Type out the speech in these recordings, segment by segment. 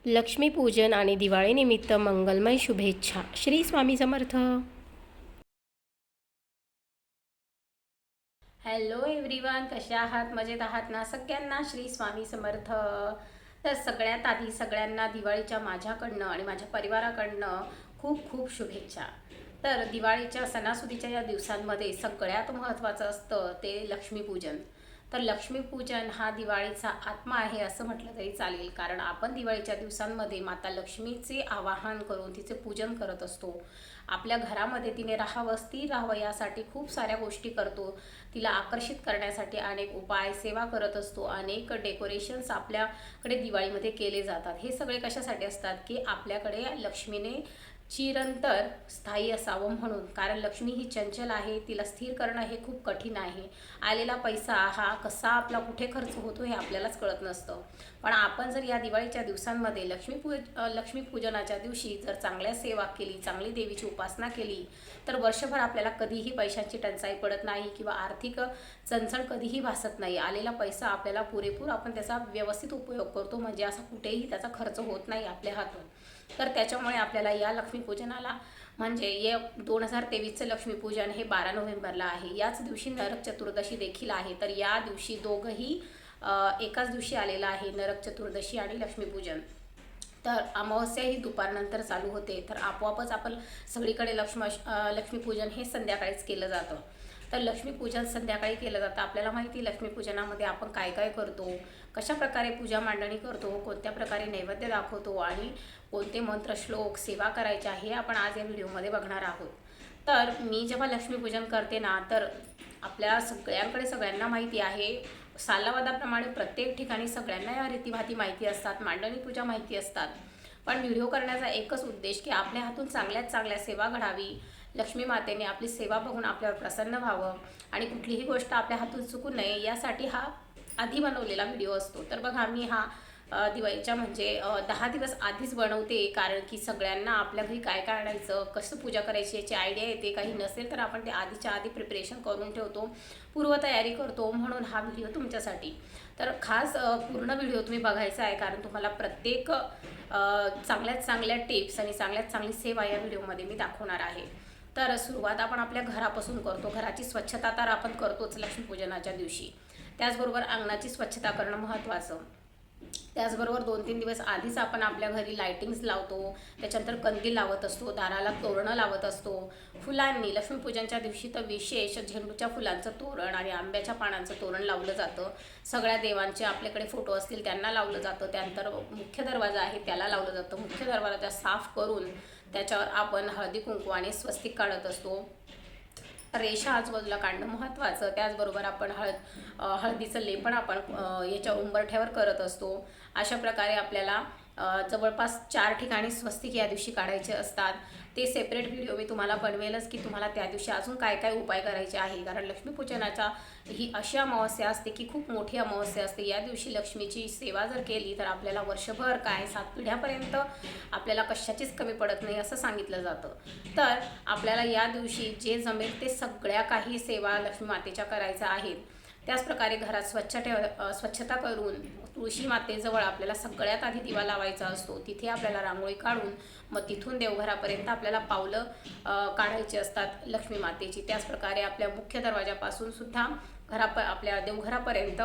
लक्ष्मीपूजन आणि दिवाळीनिमित्त मंगलमय शुभेच्छा. श्री स्वामी समर्थ. हॅलो एव्हरीवन, कशा आहात? मजेत आहात ना? सगळ्यांना श्री स्वामी समर्थ. तर सगळ्यात आधी सगळ्यांना दिवाळीच्या माझ्याकडनं आणि माझ्या परिवाराकडनं खूप खूप शुभेच्छा. तर दिवाळीच्या सणासुदीच्या या दिवसांमध्ये सगळ्यात महत्त्वाचं असतं ते लक्ष्मीपूजन. तर लक्ष्मीपूजन हा दिवाळीचा आत्मा आहे असं म्हटलं तरी चालेल, कारण आपण दिवाळीच्या दिवसांमध्ये माता लक्ष्मीचे आवाहन करून तिचे पूजन करत असतो. आपल्या घरामध्ये तिने राहावं, स्थिर राहावं यासाठी खूप साऱ्या गोष्टी करतो. तिला आकर्षित करण्यासाठी अनेक उपाय, सेवा करत असतो. अनेक डेकोरेशन्स आपल्याकडे दिवाळीमध्ये केले जातात. हे सगळे कशासाठी असतात की आपल्याकडे लक्ष्मीने चिरंतर स्थायी असावं म्हणून. कारण लक्ष्मी ही चंचल आहे, तिला स्थिर करणं हे खूप कठीण आहे. आलेला पैसा हा कसा आपला कुठे खर्च होतो हे आपल्यालाच कळत नसतं. पण आपण जर या दिवाळीच्या दिवसांमध्ये लक्ष्मीपूजनाच्या दिवशी जर चांगल्या सेवा केली, चांगली देवीची उपासना केली, तर वर्षभर आपल्याला कधीही पैशांची टंचाई पडत नाही किंवा आर्थिक चणचण कधीही भासत नाही. आलेला पैसा आपल्याला पुरेपूर आपण त्याचा व्यवस्थित उपयोग करतो, म्हणजे असा कुठेही त्याचा खर्च होत नाही आपल्या हातून. तर त्याच्यामुळे आपल्याला या लक्ष्मीपूजनाला, म्हणजे हे 2023चं लक्ष्मीपूजन हे 12 नोव्हेंबरला आहे. याच दिवशी नरक चतुर्दशी देखील आहे. तर या दिवशी दोघंही एकाच दिवशी आलेलं आहे, नरक चतुर्दशी आणि लक्ष्मीपूजन. तर अमावस्या ही दुपारनंतर चालू होते, तर आपोआपच आपण सगळीकडे लक्ष्मीपूजन हे संध्याकाळीच केलं जातं. तर लक्ष्मीपूजन संध्याकाळी केलं जातं. आपल्याला माहिती लक्ष्मीपूजनामध्ये आपण काय काय करतो, कशा प्रकारे पूजा मांडणी करतो, कोणत्या प्रकारे नैवेद्य दाखवतो आणि कोणते मंत्र, श्लोक, सेवा करायच्या हे आपण आज या व्हिडिओमध्ये बघणार आहोत. तर मी जेव्हा लक्ष्मीपूजन करते ना, तर आपल्या सगळ्यांना माहिती आहे, सालावादाप्रमाणे प्रत्येक ठिकाणी सगळ्यांना या रीतीभाती माहिती असतात, मांडणी पूजा माहिती असतात. पण व्हिडिओ करण्याचा एकच उद्देश की आपल्या हातून चांगल्यात चांगल्या सेवा घडावी, लक्ष्मी मातेने आपली सेवा बघून आपल्यावर प्रसन्न व्हावं आणि कुठलीही गोष्ट आपल्या हातून चुकू नये यासाठी हा आधी बनवलेला व्हिडिओ असतो. तर बघा, मी हा दिवाळीच्या म्हणजे 10 दिवस आधीच बनवते, कारण की सगळ्यांना आपल्या घरी काय काय आणायचं, कसं पूजा करायची याची आयडिया येते. काही नसेल तर आपण ते आधीच्या आधी प्रिपरेशन करून ठेवतो, पूर्वतयारी करतो, म्हणून हा व्हिडिओ तुमच्यासाठी. तर खास पूर्ण व्हिडिओ तुम्ही बघायचा आहे, कारण तुम्हाला प्रत्येक चांगल्यात चांगल्या टिप्स आणि चांगल्यात चांगली सेवा या व्हिडिओमध्ये मी दाखवणार आहे. तर सुरुवात आपण आपल्या घरापासून करतो. घराची स्वच्छता तर आपण करतोच लक्ष्मीपूजनाच्या दिवशी. त्याचबरोबर अंगणाची स्वच्छता करणं महत्त्वाचं. त्याचबरोबर 2-3 दिवस आधीच आपण आपल्या घरी लायटिंग्स लावतो, त्याच्यानंतर कंदील लावत असतो, दाराला तोरणं लावत असतो. फुलांनी लक्ष्मीपूजनच्या दिवशी तर विशेष झेंडूच्या फुलांचं तोरण आणि आंब्याच्या पानांचं तोरण लावलं जातं. सगळ्या देवांचे आपल्याकडे फोटो असतील त्यांना लावलं जातं. त्यानंतर मुख्य दरवाजा आहे त्याला लावलं जातं. मुख्य दरवाजा साफ करून त्याच्यावर आपण हळदी कुंकवाने स्वस्तिक काढत असतो. रेषा आजूबाजूला काढणं महत्त्वाचं. त्याचबरोबर आपण हळदीचं लेपन आपण याच्या उंबरठ्यावर करत असतो. अशा प्रकारे आपल्याला जवळपास 4 ठिकाणी स्वस्तिक या दिवशी काढायचे असतात. ते सेपरेट व्हिडिओ मी तुम्हाला बनवेलच की तुम्हाला त्या दिवशी अजून काय काय उपाय करायचे आहे. कारण लक्ष्मीपूजनाचा ही अशी अमावस्या असते की खूप मोठी अमावस्या असते. या दिवशी लक्ष्मीची सेवा जर केली तर आपल्याला वर्षभर काय 7 पिढ्यापर्यंत आपल्याला कशाचीच कमी पडत नाही असं सांगितलं जातं. तर आपल्याला या दिवशी जे जमेल ते सगळ्या काही सेवा लक्ष्मी मातेच्या करायच्या आहेत. त्याचप्रकारे घरात स्वच्छता करून तुळशी मातेजवळ आपल्याला सगळ्यात आधी दिवा लावायचा असतो. तिथे आपल्याला रांगोळी काढून मग तिथून देवघरापर्यंत आपल्याला पावलं काढायची असतात लक्ष्मी मातेची. त्याचप्रकारे आपल्या मुख्य दरवाजापासून सुद्धा आपल्या देवघरापर्यंत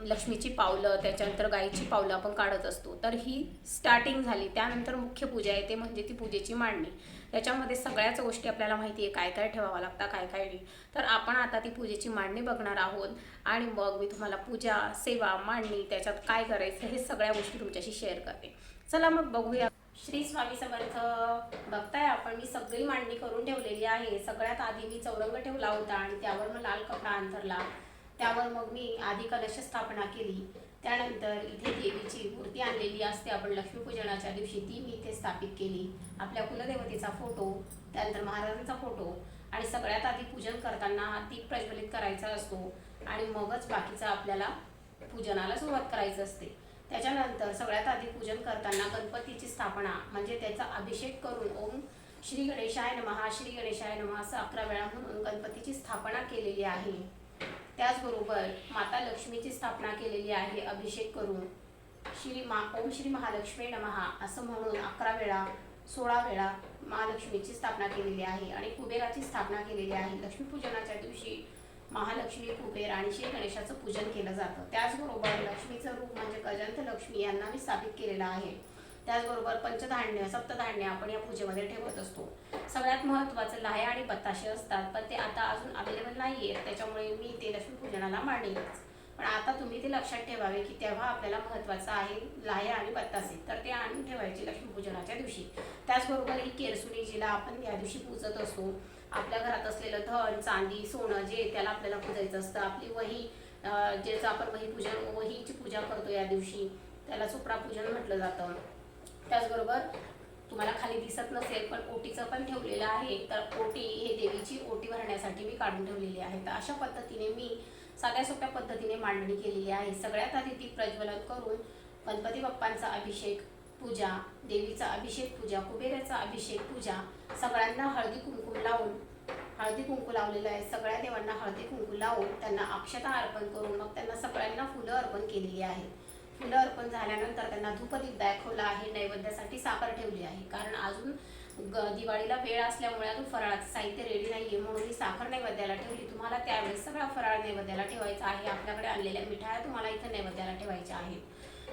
लक्ष्मीची पावलं, त्याच्यानंतर गाईची पावलं आपण काढत असतो. तर ही स्टार्टिंग झाली. त्यानंतर मुख्य पूजा येते, म्हणजे ती पूजेची मांडणी. त्याच्यामध्ये सगळ्याच गोष्टी आपल्याला माहिती आहे, काय काय ठेवावं लागतं, काय काय नाही. तर आपण आता ती पूजेची मांडणी बघणार आहोत आणि मग मी तुम्हाला पूजा, सेवा, मांडणी, त्याच्यात काय करायचं हे सगळ्या गोष्टी तुमच्याशी शेअर करते. चला मग बघूया. श्री स्वामी समर्थ. बघताय आपण, मी सगळी मांडणी करून ठेवलेली आहे. सगळ्यात आधी मी चौरंग ठेवला होता आणि त्यावर मग लाल कपडा अंथरला. त्यावर मग मी आधी कलश स्थापना केली. त्यानंतर इथे देवीची मूर्ती आणलेली असते आपण लक्ष्मीपूजनाच्या दिवशी, ती मी इथे स्थापित केली. आपल्या कुलदेवतेचा फोटो, त्यानंतर महाराजांचा फोटो आणि सगळ्यात आधी पूजन करताना दीप प्रज्वलित करायचा असतो आणि मगच बाकीचं आपल्याला पूजनाला सुरुवात करायची असते. त्याच्यानंतर सगळ्यात आधी पूजन करताना गणपतीची स्थापना म्हणजे त्याचा अभिषेक करून ओम श्री गणेशाय नमः, श्री गणेशाय नमः असं 11 वेळा म्हणून गणपतीची स्थापना केलेली आहे. त्याचबरोबर माता लक्ष्मीची स्थापना केलेली आहे अभिषेक करून. ओम श्री महालक्ष्मी नमहा असं म्हणून 11 वेळा 16 वेळा महालक्ष्मीची स्थापना केलेली आहे आणि कुबेराची स्थापना केलेली आहे. लक्ष्मीपूजनाच्या दिवशी महालक्ष्मी, कुबेर आणि श्री गणेशाचं पूजन केलं जातं. त्याचबरोबर लक्ष्मीचं रूप म्हणजे गजंत लक्ष्मी यांना मी स्थापित केलेलं आहे. त्याचबरोबर पंचधान्य, सप्तधान्य आपण या पूजेमध्ये ठेवत असतो. सगळ्यात महत्त्वाचं लाह्या आणि बत्ताशे असतात, पण ते आता अजून अवेलेबल नाही आहेत, त्याच्यामुळे मी ते लक्ष्मीपूजनाला मांडलेच. पण आता तुम्ही ते लक्षात ठेवावे की तेव्हा आपल्याला महत्त्वाचं आहे लाह्या आणि बत्तासे, तर ते आणून ठेवायचे लक्ष्मीपूजनाच्या दिवशी. त्याचबरोबर ही केरसुणी जिला आपण या दिवशी पूजत असतो. आपल्या घरात असलेलं धन, चांदी, सोनं जे त्याला आपल्याला पूजायचं असतं. आपली वही, ज्याचं आपण वहीची पूजा करतो या दिवशी, त्याला सुप्रा पूजन म्हटलं जातं. त्याचबरोबर तुम्हाला खाली दिसत नसेल पण ओटीचं पण ठेवलेलं आहे. तर ओटी हे देवीची ओटी भरण्यासाठी मी काढून ठेवलेली आहे. तर अशा पद्धतीने मी साध्या सोप्या पद्धतीने मांडणी केलेली आहे. सगळ्यात आधी ती प्रज्वलन करून गणपती बाप्पांचा अभिषेक पूजा, देवीचा अभिषेक पूजा, कुबेराचा अभिषेक पूजा, सगळ्यांना हळदी कुंकू लावलेलं आहे. सगळ्या देवांना हळदी कुंकू लावून त्यांना अक्षता अर्पण करून मग त्यांना सगळ्यांना फुलं अर्पण केलेली आहे. फुलं अर्पण झाल्यानंतर त्यांना धूपदीप दाखवला आहे. नैवेद्यासाठी साखर ठेवली आहे, कारण अजून दिवाळीला वेळ असल्यामुळे अजून फराळाचं साहित्य रेडी नाही आहे, म्हणून मी साखर नैवेद्याला ठेवली. तुम्हाला त्यावेळेस सगळा फराळ नैवेद्याला ठेवायचा आहे. आपल्याकडे आणलेल्या मिठाया तुम्हाला इथं नैवेद्याला ठेवायच्या आहेत.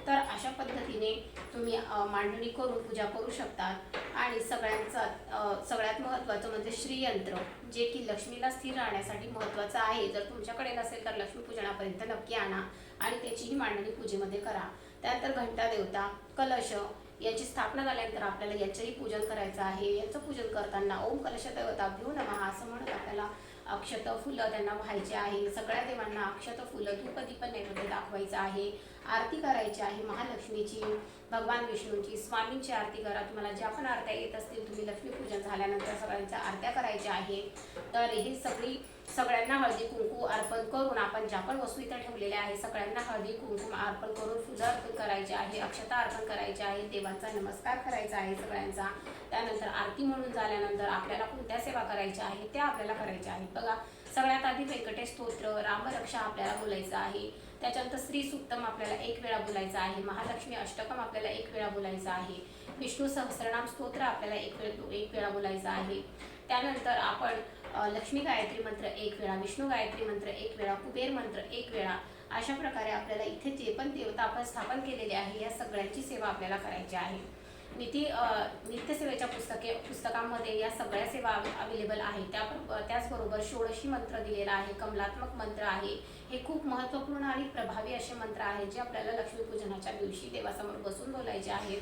तर अशा पद्धतीने तुम्ही मांडणी करून पूजा करू शकता. आणि सगळ्यात महत्त्वाचं म्हणजे श्रीयंत्र, जे की लक्ष्मीला स्थिर राहण्यासाठी महत्त्वाचं आहे. जर तुमच्याकडे नसेल तर लक्ष्मीपूजनापर्यंत नक्की आणा आणि त्याचीही मांडणी पूजेमध्ये करा. त्यानंतर घंटा देवता, कलश याची स्थापना झाल्यानंतर आपल्याला याचंही पूजन करायचं आहे. याचं पूजन करताना ओम कलश देवताभ्यो नमः असं म्हणत आपल्याला अक्षत फुलं त्यांना व्हायचे आहे. सगळ्या देवांना अक्षत फुलं धूपदीप नैवेद्य दाखवायचं आहे. आरती करायची आहे महालक्ष्मीची, भगवान विष्णूची, स्वामींची आरती करा. तुम्हाला ज्या पण आरत्या येत असतील तुम्ही लक्ष्मीपूजन झाल्यानंतर सगळ्यांच्या आरत्या करायच्या आहे. तर ही सगळ्यांना हळदी कुंकू अर्पण करून आपण ज्या पण वस्तू इथं ठेवलेल्या आहे सगळ्यांना हळदी कुंकू अर्पण करून फुलं अर्पण करायचे आहे, अक्षता अर्पण करायचे आहे, देवांचा नमस्कार करायचा आहे सगळ्यांचा. त्यानंतर आरती म्हणून झाल्यानंतर आपल्याला कोणत्या सेवा करायच्या आहे त्या आपल्याला करायच्या आहेत. बघा, सगळ्यात आधी व्यंकटेश स्तोत्र, रामरक्षा आपल्याला बोलायचं आहे. त्याच्यानंतर श्री सुक्तम आपल्याला 1 वेळा बोलायचं आहे. महालक्ष्मी अष्टकम आपल्याला 1 वेळा बोलायचं आहे. विष्णू सहस्रनाम स्तोत्र आपल्याला 1 वेळा बोलायचं आहे. त्यानंतर आपण लक्ष्मी गायत्री मंत्र 1 वेळा, विष्णू गायत्री मंत्र 1 वेळा, कुबेर मंत्र 1 वेळा, अशा प्रकारे आपल्याला इथे जे पण देवता आपण स्थापन केलेले आहे या सगळ्यांची सेवा आपल्याला करायची आहे. नित्यसेवेच्या पुस्तकामध्ये या सगळ्या सेवा अवेलेबल आहेत. त्याचबरोबर षोडशी मंत्र दिलेला आहे, कमलात्मक मंत्र आहे. हे खूप महत्त्वपूर्ण आणि प्रभावी असे मंत्र आहेत जे आपल्याला लक्ष्मीपूजनाच्या दिवशी देवासमोर बसून बोलायचे आहेत.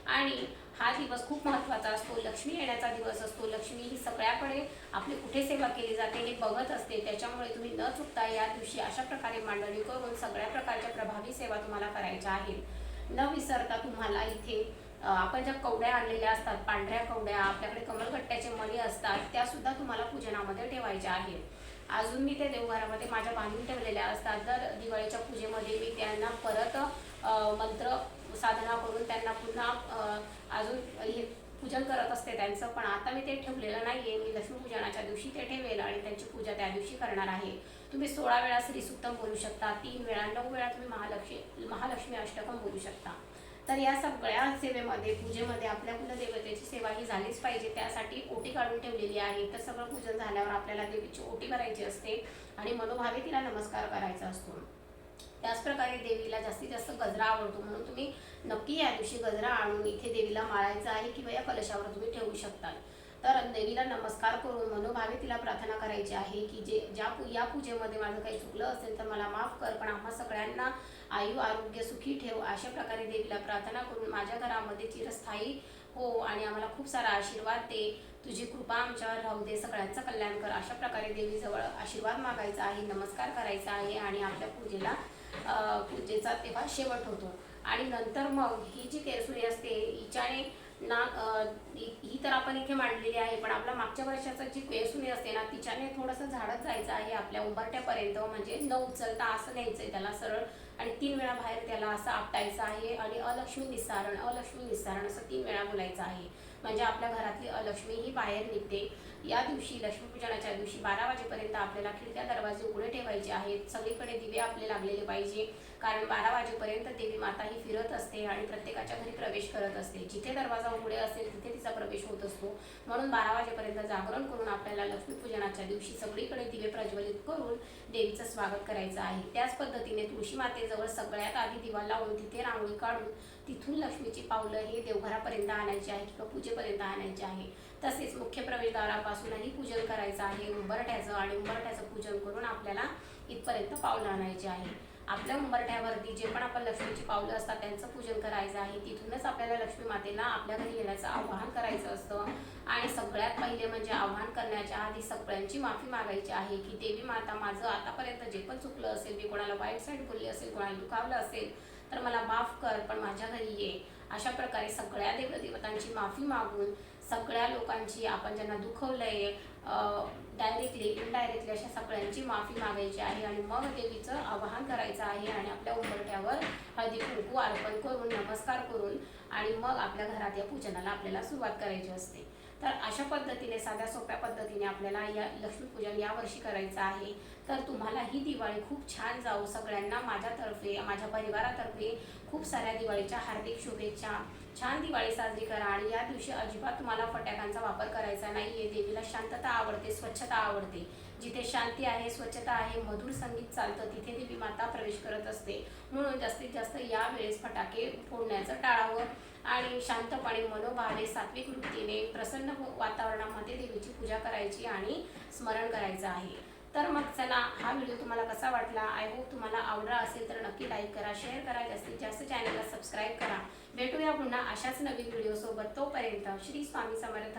आणि हा दिवस खूप महत्त्वाचा असतो. लक्ष्मी येण्याचा दिवस असतो. लक्ष्मी ही सगळ्याकडे आपली कुठे सेवा केली जाते हे बघत असते. त्याच्यामुळे तुम्ही न चुकता या दिवशी अशा प्रकारे मांडणी करून सगळ्या प्रकारच्या प्रभावी सेवा तुम्हाला करायच्या आहेत. न विसरता तुम्हाला इथे आपण ज्या कवड्या आणलेल्या असतात, पांढऱ्या कवड्या, आपल्याकडे कमलगट्ट्याचे मणी असतात, त्या सुद्धा तुम्हाला पूजनामध्ये ठेवायच्या आहेत. अजून मी ते देवघरामध्ये माझ्या बांधून ठेवलेल्या असतात. तर दिवाळीच्या पूजेमध्ये मी त्यांना परत मंत्र साधना करून त्यांना पुन्हा अजून हे पूजन करत असते त्यांचं. पण आता मी ते ठेवलेलं नाही आहे. मी लक्ष्मीपूजनाच्या दिवशी ते ठेवेल आणि त्यांची पूजा त्या दिवशी करणार आहे. तुम्ही 16 वेळा श्रीसुक्तम बोलू शकता, 3 वेळा, 9 वेळा तुम्ही महालक्ष्मी अष्टकम बोलू शकता. तर या सगळ्या सेवेमध्ये, पूजेमध्ये आपल्या कुलदेवतेची सेवा ही झालीच पाहिजे. त्यासाठी ओटी काढून ठेवलेली आहे. तर सगळं पूजन झाल्यावर आपल्याला देवीची ओटी भरायची असते आणि मनोभावे तिला नमस्कार करायचा असतो. त्याचप्रकारे देवीला जास्तीत जास्त गजरा आवडतो, म्हणून तुम्ही नक्की या दिवशी गजरा आणून इथे देवीला माळायचा आहे किंवा या कलशावर तुम्ही ठेवू शकता. तर देवीला नमस्कार करून मनोभावे तिला प्रार्थना करायची आहे की या पूजेमध्ये माझं काही चुकलं असेल तर मला माफ कर, पण आम्हा सगळ्यांना आयु आरोग्य सुखी ठेव. अशा प्रकारे देवीला प्रार्थना करून माझ्या घरामध्ये चिरस्थायी हो आणि आम्हाला खूप सारा आशीर्वाद दे, तुझी कृपा आमच्यावर राहू दे, सगळ्यांचं कल्याण कर. अशा प्रकारे देवीजवळ आशीर्वाद मागायचा आहे, नमस्कार करायचा आहे आणि आपल्या पूजेचा तेव्हा शेवट होतो. आणि नंतर मग ही जी केरसुणी असते हिच्याने ही तर आपण इथे मांडलेली आहे, पण आपल्या मागच्या वर्षाचं जी केरसुणी असते ना तिच्याने थोडंसं झाडत जायचं आहे आपल्या उंबरठ्यापर्यंत, म्हणजे न उचलता असं न्यायचं आहे त्याला सरळ आणि 3 वेळा बाहेर त्याला असं आपटायचं आहे आणि अलक्ष्मी निस्सारण असं 3 वेळा बोलायचं आहे. म्हणजे आपल्या घरातली अलक्ष्मी ही बाहेर निघते. या दिवशी लक्ष्मीपूजनाच्या दिवशी 12 वाजेपर्यंत आपल्याला खिडक्या दरवाजे उघडे ठेवायचे आहेत. सगळीकडे दिवे आपले लागलेले पाहिजे, कारण 12 वाजेपर्यंत देवी माता ही फिरत असते आणि प्रत्येकाच्या घरी प्रवेश करत असते. जिथे दरवाजा उघडे असेल तिथे तिचा प्रवेश होत असतो. म्हणून 12 वाजेपर्यंत जागरण करून आपल्याला लक्ष्मीपूजनाच्या दिवशी सगळीकडे दिवे प्रज्वलित करून देवीचं स्वागत करायचं आहे. त्याच पद्धतीने तुळशी मातेजवळ सगळ्यात आधी दिवा लावून तिथे रांगोळी काढून तिथून लक्ष्मीची पावलं हे देवघरापर्यंत आणायची आहे किंवा पूजेपर्यंत आणायची आहे. तसेच मुख्य प्रवेशद्वारापासूनही पूजन करायचं आहे उंबरठ्याचं, आणि उंबरठ्याचं पूजन करून आपल्याला इथपर्यंत पावलं आणायची आहे. आपल्या उंबरठ्यावरती जे पण आपण लक्ष्मीची पावलं असतात त्यांचं पूजन करायचं आहे. तिथूनच आपल्याला लक्ष्मी मातेला आपल्या घरी येण्याचं आवाहन करायचं असतं. आणि सगळ्यात पहिले म्हणजे आवाहन करण्याच्या आधी सगळ्यांची माफी मागायची आहे की देवी माता, माझं आतापर्यंत जे पण चुकलं असेल, मी कोणाला वाईट साईड बोलली असेल, कोणाला दुखावलं असेल तर मला माफ कर, पण माझ्या घरी ये. अशा प्रकारे सगळ्या देवदेवतांची माफी मागून सगळ्या लोकांची, आपण ज्यांना दुखवलंय डायरेक्टली इनडायरेक्टली अशा सगळ्यांची माफी मागायची आहे. आणि मग देवीचं आवाहन करायचं आहे आणि आपल्या उंबरठ्यावर हळदी कुंकू अर्पण करून नमस्कार करून आणि मग आपल्या घरात या पूजनाला आपल्याला सुरुवात करायची असते. तर अशा पद्धतीने साध्या सोप्या पद्धतीने आपल्याला या लक्ष्मीपूजन यावर्षी करायचं आहे. तर तुम्हाला ही दिवाळी खूप छान जाऊ. सगळ्यांना माझ्यातर्फे, माझ्या परिवारातर्फे खूप साऱ्या दिवाळीच्या हार्दिक शुभेच्छा. छान दिवाळी साजरी करा. आणि या दिवशी अजिबात तुम्हाला फटाक्यांचा वापर करायचा नाही आहे. देवीला शांतता आवडते, स्वच्छता आवडते. जिथे शांती आहे, स्वच्छता आहे, मधुर संगीत चालतं तिथे देवी माता प्रवेश करत असते. म्हणून जास्तीत जास्त यावेळेस फटाके फोडण्याचं टाळावं आणि शांतपणे, मनोभावे, सात्विक वृत्तीने, प्रसन्न वातावरणामध्ये देवीची पूजा करायची आणि स्मरण करायचं आहे. तर मग चला, हा व्हिडिओ तुम्हाला कसा वाटला? आय होप तुम्हाला आवडला असेल तर नक्की लाईक करा, शेअर करा, जास्तीत जास्त चॅनलला सबस्क्राईब करा. भेटूया पुन्हा अशाच नवीन व्हिडिओसोबत. तोपर्यंत श्री स्वामी समर्थ.